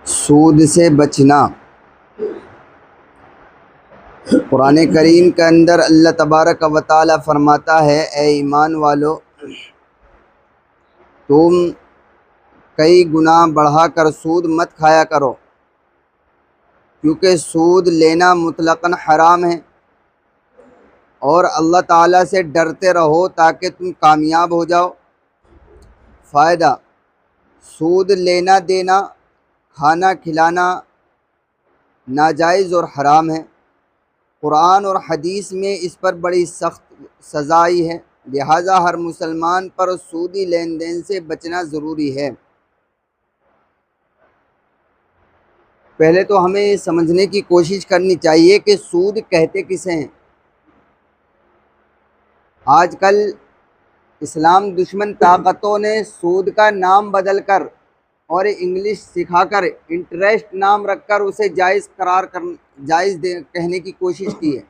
सूद से बचना। कुरान करीम के अंदर अल्लाह तबारक व तआला फरमाता है, ए ईमान वालो, तुम कई गुनाह बढ़ाकर सूद मत खाया करो, क्योंकि सूद लेना मुतलकन हराम है। और अल्लाह ताला से डरते रहो ताकि तुम कामयाब हो जाओ। फ़ायदा, सूद लेना देना, खाना खिलाना नाजायज़ और हराम है। कुरान और हदीस में इस पर बड़ी सख्त सज़ा आई है। लिहाजा हर मुसलमान पर सूदी लेन देन से बचना ज़रूरी है। पहले तो हमें ये समझने की कोशिश करनी चाहिए कि सूद कहते किसे हैं। आजकल इस्लाम दुश्मन ताकतों ने सूद का नाम बदलकर और इंग्लिश सिखाकर इंटरेस्ट नाम रखकर उसे जायज़ कहने की कोशिश की है।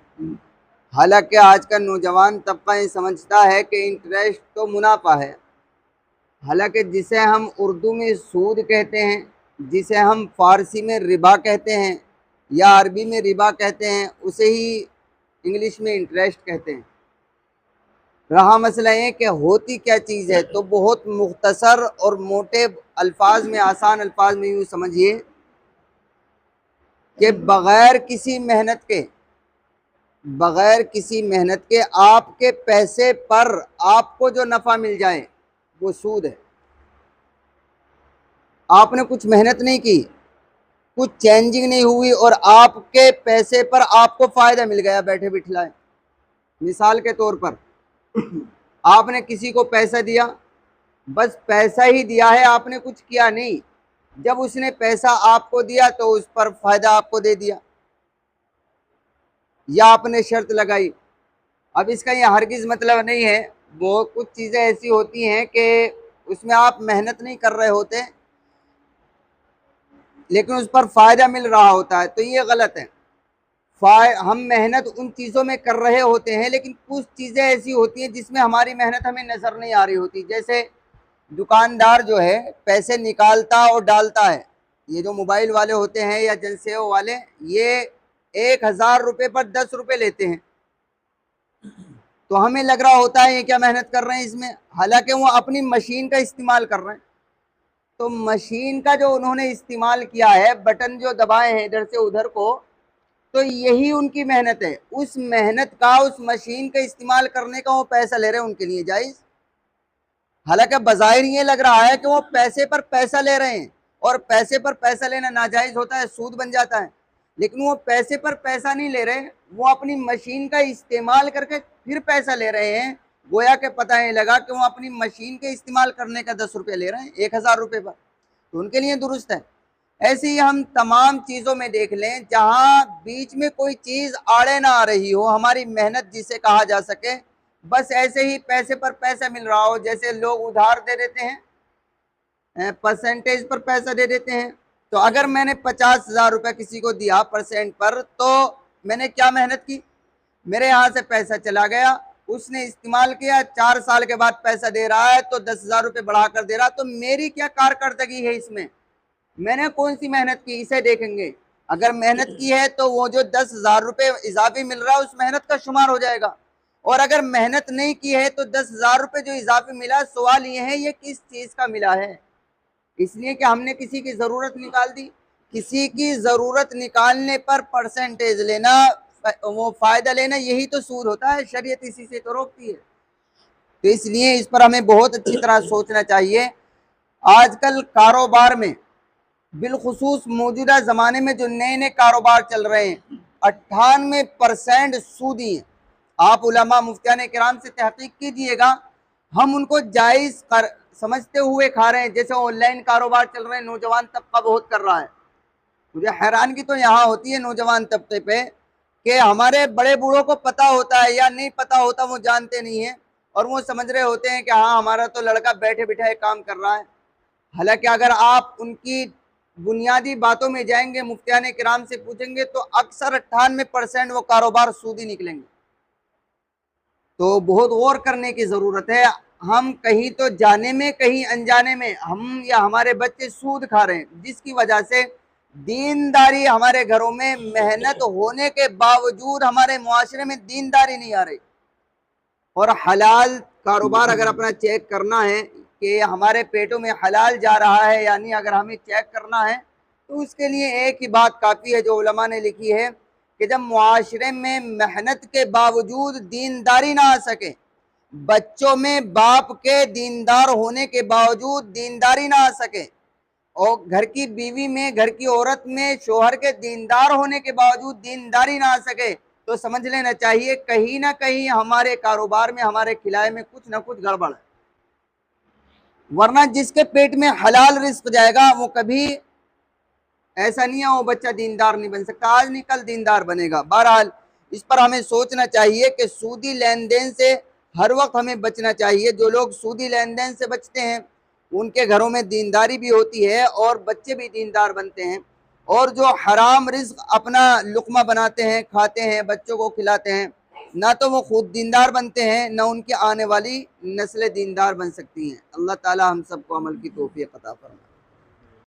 हालांकि आज का नौजवान तबका ये समझता है कि इंटरेस्ट तो मुनाफा है। हालांकि जिसे हम उर्दू में सूद कहते हैं, जिसे हम फ़ारसी में रिबा कहते हैं या अरबी में रिबा कहते हैं, उसे ही इंग्लिश में इंटरेस्ट कहते हैं। रहा मसला ये कि होती क्या चीज़ है, तो बहुत मुख्तसर और मोटे अल्फाज में, आसान अल्फाज में यूँ समझिए कि बग़ैर किसी मेहनत के आपके पैसे पर आपको जो नफ़ा मिल जाए वो सूद है। आपने कुछ मेहनत नहीं की, कुछ चेंजिंग नहीं हुई और आपके पैसे पर आपको फ़ायदा मिल गया बैठे बिठलाए। मिसाल के तौर पर आपने किसी को पैसा दिया, बस पैसा ही दिया है, आपने कुछ किया नहीं। जब उसने पैसा आपको दिया तो उस पर फ़ायदा आपको दे दिया, या आपने शर्त लगाई। अब इसका ये हरगिज़ मतलब नहीं है, वो कुछ चीज़ें ऐसी होती हैं कि उसमें आप मेहनत नहीं कर रहे होते लेकिन उस पर फ़ायदा मिल रहा होता है, तो ये गलत है। हम मेहनत उन चीज़ों में कर रहे होते हैं लेकिन कुछ चीज़ें ऐसी होती हैं जिसमें हमारी मेहनत हमें नज़र नहीं आ रही होती। जैसे दुकानदार जो है पैसे निकालता और डालता है, ये जो मोबाइल वाले होते हैं या जनसेवा वाले, ये 1000 रुपये पर 10 रुपये लेते हैं। तो हमें लग रहा होता है ये क्या मेहनत कर रहे हैं इसमें, हालांकि वो अपनी मशीन का इस्तेमाल कर रहे हैं। तो मशीन का जो उन्होंने इस्तेमाल किया है, बटन जो दबाए हैं इधर से उधर को, तो यही उनकी मेहनत है। उस मेहनत का, उस मशीन का इस्तेमाल करने का वो पैसा ले रहे हैं, उनके लिए जायज़। हालांकि बज़ाहिर ये लग रहा है कि वो पैसे पर पैसा ले रहे हैं, और पैसे पर पैसा लेना नाजायज़ होता है, सूद बन जाता है। लेकिन वो पैसे पर पैसा नहीं ले रहे, वो अपनी मशीन का इस्तेमाल करके फिर पैसा ले रहे हैं। गोया के पता नहीं लगा कि वो अपनी मशीन के इस्तेमाल करने का 10 रुपये ले रहे हैं 1000 रुपये पर, तो उनके लिए दुरुस्त है। ऐसे ही हम तमाम चीज़ों में देख लें, जहाँ बीच में कोई चीज़ आड़े ना आ रही हो, हमारी मेहनत जिसे कहा जा सके, बस ऐसे ही पैसे पर पैसा मिल रहा हो। जैसे लोग उधार दे देते हैं, परसेंटेज पर पैसा दे देते हैं। तो अगर मैंने 50,000 रुपये किसी को दिया परसेंट पर, तो मैंने क्या मेहनत की, मेरे यहाँ से पैसा चला गया, उसने इस्तेमाल किया, 4 साल के बाद पैसा दे रहा है तो 10,000 रुपये बढ़ा कर दे रहा, तो मेरी क्या कारकर्दगी है इसमें, मैंने कौन सी मेहनत की, इसे देखेंगे। अगर मेहनत की है तो वो जो 10,000 रुपये इजाफी मिल रहा है उस मेहनत का शुमार हो जाएगा, और अगर मेहनत नहीं की है तो 10,000 रुपये जो इजाफी मिला, सवाल ये है ये किस चीज़ का मिला है। इसलिए कि हमने किसी की ज़रूरत निकाल दी, किसी की ज़रूरत निकालने पर परसेंटेज लेना, वो फ़ायदा लेना, यही तो सूद होता है। शरीयत इसी से तो रोकती है। तो इसलिए इस पर हमें बहुत अच्छी तरह सोचना चाहिए। आजकल कारोबार में, बिलखुसूस मौजूदा ज़माने में जो नए नए कारोबार चल रहे हैं, 98% सूदी हैं। आप उलमा मुफ्तियान किराम से तहकीक कीजिएगा, हम उनको जायज़ समझते हुए खा रहे हैं। जैसे ऑनलाइन कारोबार चल रहे हैं, नौजवान तबका बहुत कर रहा है। मुझे हैरानगी तो यहाँ होती है नौजवान तबके पे कि हमारे बड़े बूढ़ों को पता होता है या नहीं पता होता, वो जानते नहीं हैं, और वो समझ रहे होते हैं कि हाँ हमारा तो लड़का बैठे बिठाए काम कर रहा है। हालांकि अगर आप उनकी बुनियादी बातों में जाएंगे, मुफ्तियान किराम से पूछेंगे, तो अक्सर 98% वो कारोबार सूदी निकलेंगे। तो बहुत गौर करने की ज़रूरत है। हम कहीं तो जाने में, कहीं अनजाने में हम या हमारे बच्चे सूद खा रहे हैं, जिसकी वजह से दीनदारी हमारे घरों में मेहनत होने के बावजूद हमारे मुआशरे में दीनदारी नहीं आ रही। और हलाल कारोबार अगर अपना चेक करना है कि हमारे पेटों में हलाल जा रहा है या नहीं, अगर हमें चेक करना है तो उसके लिए एक ही बात काफ़ी है जो उलमा ने लिखी है कि जब मुआशरे में मेहनत के बावजूद दीनदारी ना आ सके, बच्चों में बाप के दीनदार होने के बावजूद दीनदारी ना आ सके, और घर की बीवी में, घर की औरत में शोहर के दीनदार होने के बावजूद दीनदारी ना आ सके, तो समझ लेना चाहिए कहीं ना कहीं हमारे कारोबार में, हमारे खिलाए में कुछ ना कुछ गड़बड़ है। वरना जिसके पेट में हलाल रिस्क जाएगा वो कभी ऐसा नहीं है वो बच्चा दीनदार नहीं बन सकता, आज नहीं कल दीनदार बनेगा। बहरहाल इस पर हमें सोचना चाहिए कि सूदी लेन देन से हर वक्त हमें बचना चाहिए। जो लोग सूदी लेन देन से बचते हैं उनके घरों में दीनदारी भी होती है और बच्चे भी दीनदार बनते हैं। और जो हराम रिज्क अपना लुकमा बनाते हैं, खाते हैं, बच्चों को खिलाते हैं, ना तो वो खुद दीनदार बनते हैं, ना उनकी आने वाली नस्लें दीनदार बन सकती हैं। अल्लाह ताला हम सबको अमल की तौफीक अता फरमाए।